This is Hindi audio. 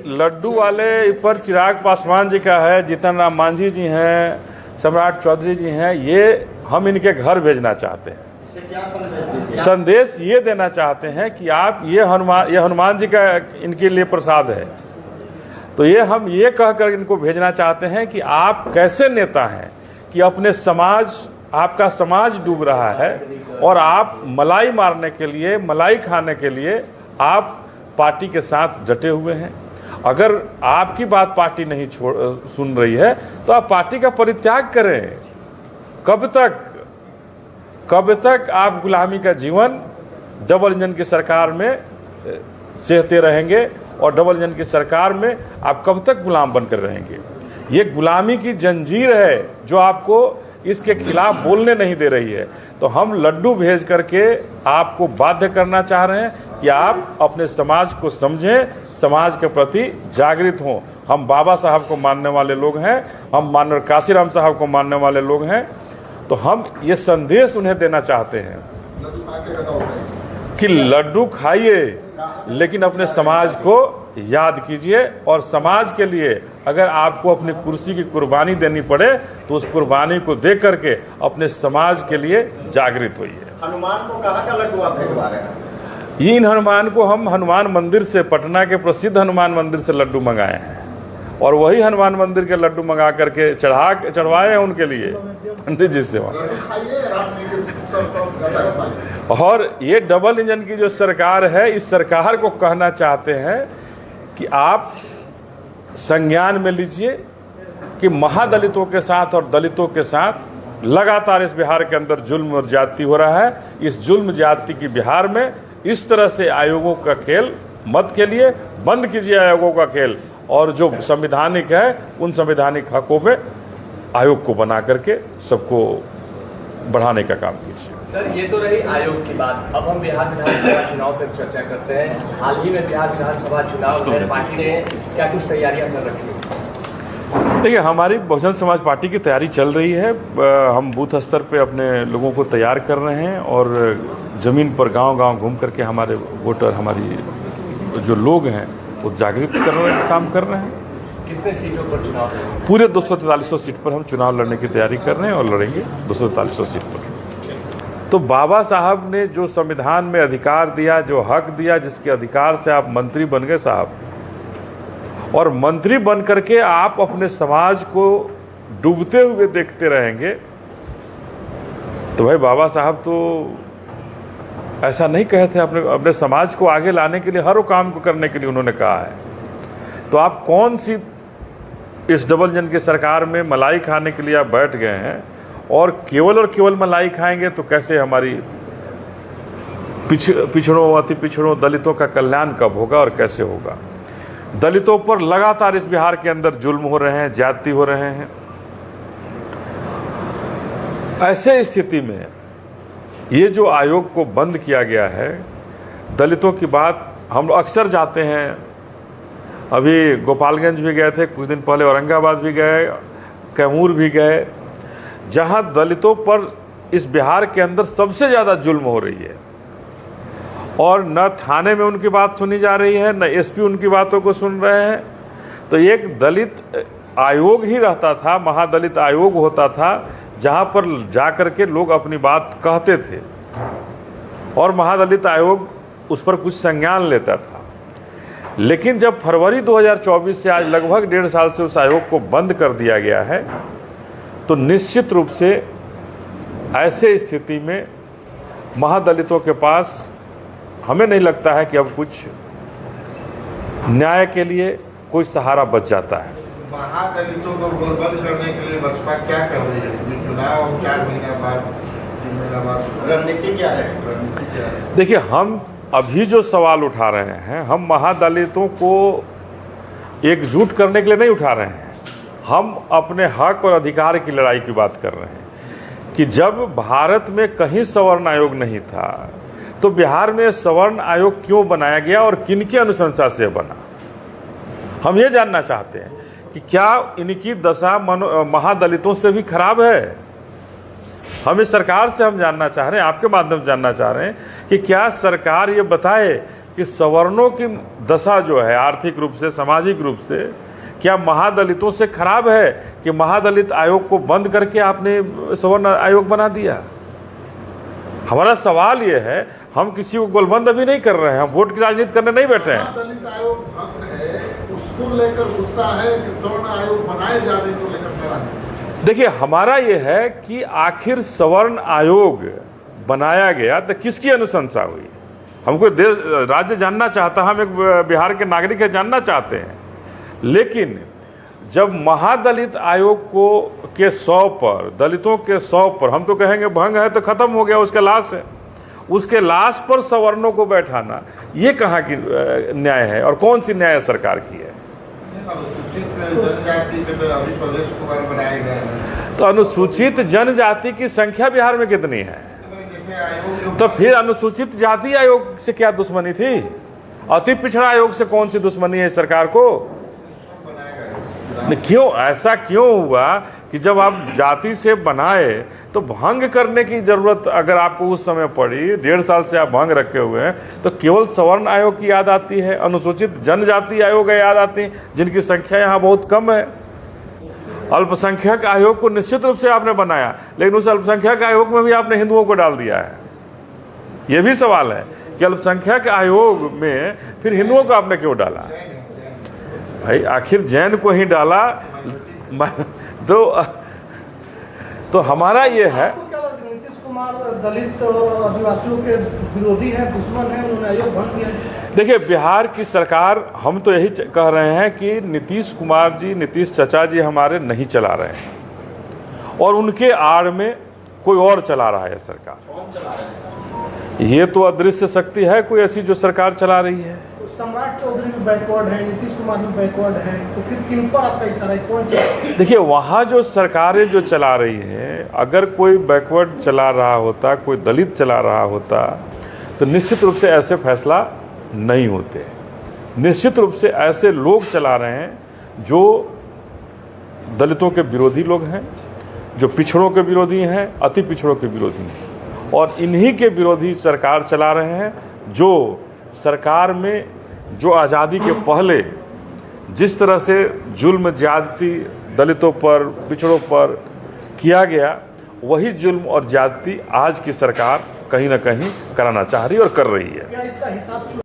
लड्डू वाले पर चिराग पासवान जी का है, जीतन राम मांझी जी हैं, सम्राट चौधरी जी हैं, ये हम इनके घर भेजना चाहते हैं। संदेश ये देना चाहते हैं कि आप ये हनुमान जी का इनके लिए प्रसाद है, तो ये हम ये कहकर इनको भेजना चाहते हैं कि आप कैसे नेता हैं कि अपने समाज, आपका समाज डूब रहा है और आप मलाई मारने के लिए, मलाई खाने के लिए आप पार्टी के साथ डटे हुए हैं। अगर आपकी बात पार्टी नहीं सुन रही है तो आप पार्टी का परित्याग करें। कब तक आप गुलामी का जीवन डबल इंजन की सरकार में सहते रहेंगे और डबल इंजन की सरकार में आप कब तक गुलाम बनकर रहेंगे? ये गुलामी की जंजीर है जो आपको इसके खिलाफ बोलने नहीं दे रही है। तो हम लड्डू भेज करके आपको बाध्य करना चाह रहे हैं कि आप अपने समाज को समझें, समाज के प्रति जागृत हों। हम बाबा साहब को मानने वाले लोग हैं, हम माननीय काशीराम साहब को मानने वाले लोग हैं, तो हम ये संदेश उन्हें देना चाहते हैं कि लड्डू खाइए लेकिन अपने समाज को याद कीजिए, और समाज के लिए अगर आपको अपनी कुर्सी की कुर्बानी देनी पड़े तो उस कुर्बानी को दे करके अपने समाज के लिए जागृत होइए। हनुमान को कहाँ का लड्डू आप भिजवा रहे हैं? इन हनुमान को हम हनुमान मंदिर से, पटना के प्रसिद्ध हनुमान मंदिर से लड्डू मंगाए हैं और वही हनुमान मंदिर के लड्डू मंगा करके चढ़वाए हैं उनके लिए पंडित जी से। और ये डबल इंजन की जो सरकार है, इस सरकार को कहना चाहते हैं कि आप संज्ञान में लीजिए कि महादलितों के साथ और दलितों के साथ लगातार इस बिहार के अंदर जुल्म और ज्यादती हो रहा है। इस जुल्म ज्यादती की बिहार में इस तरह से आयोगों का खेल मत खेलिए, बंद कीजिए आयोगों का खेल, और जो संवैधानिक है उन संवैधानिक हकों में आयोग को बना करके सबको बढ़ाने का काम कीजिए। सर, ये तो रही आयोग की बात। अब हम बिहार विधानसभा चुनाव पर चर्चा करते हैं। हाल ही में बिहार विधानसभा चुनाव में पार्टी ने क्या कुछ तैयारियां कर रखी हैं? देखिए, हमारी बहुजन समाज पार्टी की तैयारी चल रही है। हम बूथ स्तर पे अपने लोगों को तैयार कर रहे हैं और ज़मीन पर गांव-गांव घूम करके हमारे वोटर, हमारी जो लोग हैं वो जागृत करने का काम कर रहे हैं। कितने सीटों पर चुनाव? पूरे 243 सीट पर हम चुनाव लड़ने की तैयारी कर रहे हैं और लड़ेंगे 243 सीट पर। तो बाबा साहब ने जो संविधान में अधिकार दिया, जो हक दिया, जिसके अधिकार से आप मंत्री बन गए साहब, और मंत्री बन करके आप अपने समाज को डूबते हुए देखते रहेंगे, तो भाई बाबा साहब तो ऐसा नहीं कहे थे। अपने समाज को आगे लाने के लिए हर वो काम को करने के लिए उन्होंने कहा है। तो आप कौन सी इस डबल इंजन की सरकार में मलाई खाने के लिए आप बैठ गए हैं, और केवल मलाई खाएंगे तो कैसे हमारी पिछड़ों, अति पिछड़ों, दलितों का कल्याण कब होगा और कैसे होगा? दलितों पर लगातार इस बिहार के अंदर जुल्म हो रहे हैं, ज्यादती हो रहे हैं। ऐसे स्थिति में ये जो आयोग को बंद किया गया है, दलितों की बात हम अक्सर जाते हैं, अभी गोपालगंज भी गए थे, कुछ दिन पहले औरंगाबाद भी गए, कैमूर भी गए, जहां दलितों पर इस बिहार के अंदर सबसे ज़्यादा जुल्म हो रही है, और न थाने में उनकी बात सुनी जा रही है, न एसपी उनकी बातों को सुन रहे हैं। तो एक दलित आयोग ही रहता था, महादलित आयोग होता था, जहां पर जाकर के लोग अपनी बात कहते थे और महादलित आयोग उस पर कुछ संज्ञान लेता था। लेकिन जब फरवरी 2024 से आज लगभग 1.5 साल से उस आयोग को बंद कर दिया गया है, तो निश्चित रूप से ऐसे स्थिति में महादलितों के पास हमें नहीं लगता है कि अब कुछ न्याय के लिए कोई सहारा बच जाता है। महादलितों को गोलबंद करने के लिए बसपा क्या कर रही है? चुनाव 4 महीने बाद, 3 महीने बाद रणनीति क्या है? देखिए, हम अभी जो सवाल उठा रहे हैं, हम महादलितों को एकजुट करने के लिए नहीं उठा रहे हैं। हम अपने हक और अधिकार की लड़ाई की बात कर रहे हैं कि जब भारत में कहीं सवर्ण आयोग नहीं था, तो बिहार में सवर्ण आयोग क्यों बनाया गया और किनकी अनुशंसा से बना? हम ये जानना चाहते हैं कि क्या इनकी दशा महादलितों से भी खराब है? हम इस सरकार से हम जानना चाह रहे हैं, आपके माध्यम से जानना चाह रहे हैं कि क्या सरकार ये बताए कि सवर्णों की दशा जो है आर्थिक रूप से, सामाजिक रूप से, क्या महादलितों से खराब है कि महादलित आयोग को बंद करके आपने सवर्ण आयोग बना दिया? हमारा सवाल यह है, हम किसी को गोलबंद अभी नहीं कर रहे हैं, हम वोट की राजनीति करने नहीं बैठे हैं। दलित आयोग भंग है, उसको लेकर गुस्सा है कि सवर्ण आयोग बनाए जाने को लेकर मेरा देखिए, हमारा ये है कि आखिर सवर्ण आयोग बनाया गया तो किसकी अनुशंसा हुई? हमको देश राज्य जानना चाहता, हम एक बिहार के नागरिक है, जानना चाहते हैं। लेकिन जब महादलित आयोग को के 100 पर, दलितों के 100 पर, हम तो कहेंगे भंग है तो खत्म हो गया, उसके लाश है, उसके लाश पर सवर्णों को बैठाना, ये कहाँ की न्याय है और कौन सी न्याय सरकार की है? अनुसूचित जनजाति के तो अभी स्वदेश कुमार बनाए गए हैं। तो अनुसूचित जनजाति की संख्या बिहार में कितनी है? जैसे आयोग तो फिर अनुसूचित जाति आयोग से क्या दुश्मनी थी? अति पिछड़ा आयोग से कौन सी दुश्मनी है सरकार को? क्यों ऐसा क्यों हुआ कि जब आप जाति से बनाए तो भंग करने की जरूरत अगर आपको उस समय पड़ी, 1.5 साल से आप भंग रखे हुए हैं, तो केवल सवर्ण आयोग की याद आती है, अनुसूचित जनजाति आयोग याद आती है, जिनकी संख्या यहाँ बहुत कम है। अल्पसंख्यक आयोग को निश्चित रूप से आपने बनाया, लेकिन उस अल्पसंख्यक आयोग में भी आपने हिंदुओं को डाल दिया है। यह भी सवाल है कि अल्पसंख्यक आयोग में फिर हिंदुओं को आपने क्यों डाला? भाई आखिर जैन को ही डाला तो हमारा ये है। आपको क्या लगता है, नीतीश कुमार दलित और आदिवासियों के विरोधी हैं, दुश्मन हैं, उन्होंने आयोग भंग किया? देखिए, बिहार की सरकार, हम तो यही कह रहे हैं कि नीतीश कुमार जी, नीतीश चचा जी हमारे नहीं चला रहे हैं और उनके आड़ में कोई और चला रहा है सरकार। कौन चला रहे हैं? ये तो अदृश्य शक्ति है कोई ऐसी जो सरकार चला रही है। तो सम्राट चौधरी भी बैकवर्ड है, नीतीश कुमार भी बैकवर्ड है, तो फिर किन पर आपका इशारा है, कौन चला? देखिए, वहाँ जो सरकारें जो चला रही हैं, अगर कोई बैकवर्ड चला रहा होता, कोई दलित चला रहा होता, तो निश्चित रूप से ऐसे फैसला नहीं होते। निश्चित रूप से ऐसे लोग चला रहे हैं जो दलितों के विरोधी लोग हैं, जो पिछड़ों के विरोधी हैं, अति पिछड़ों के विरोधी हैं, और इन्हीं के विरोधी सरकार चला रहे हैं। जो सरकार में जो आज़ादी के पहले जिस तरह से जुल्म ज्यादती दलितों पर, पिछड़ों पर किया गया, वही जुल्म और ज्यादती आज की सरकार कहीं ना कहीं कराना चाह रही है और कर रही है। क्या इसका हिसाब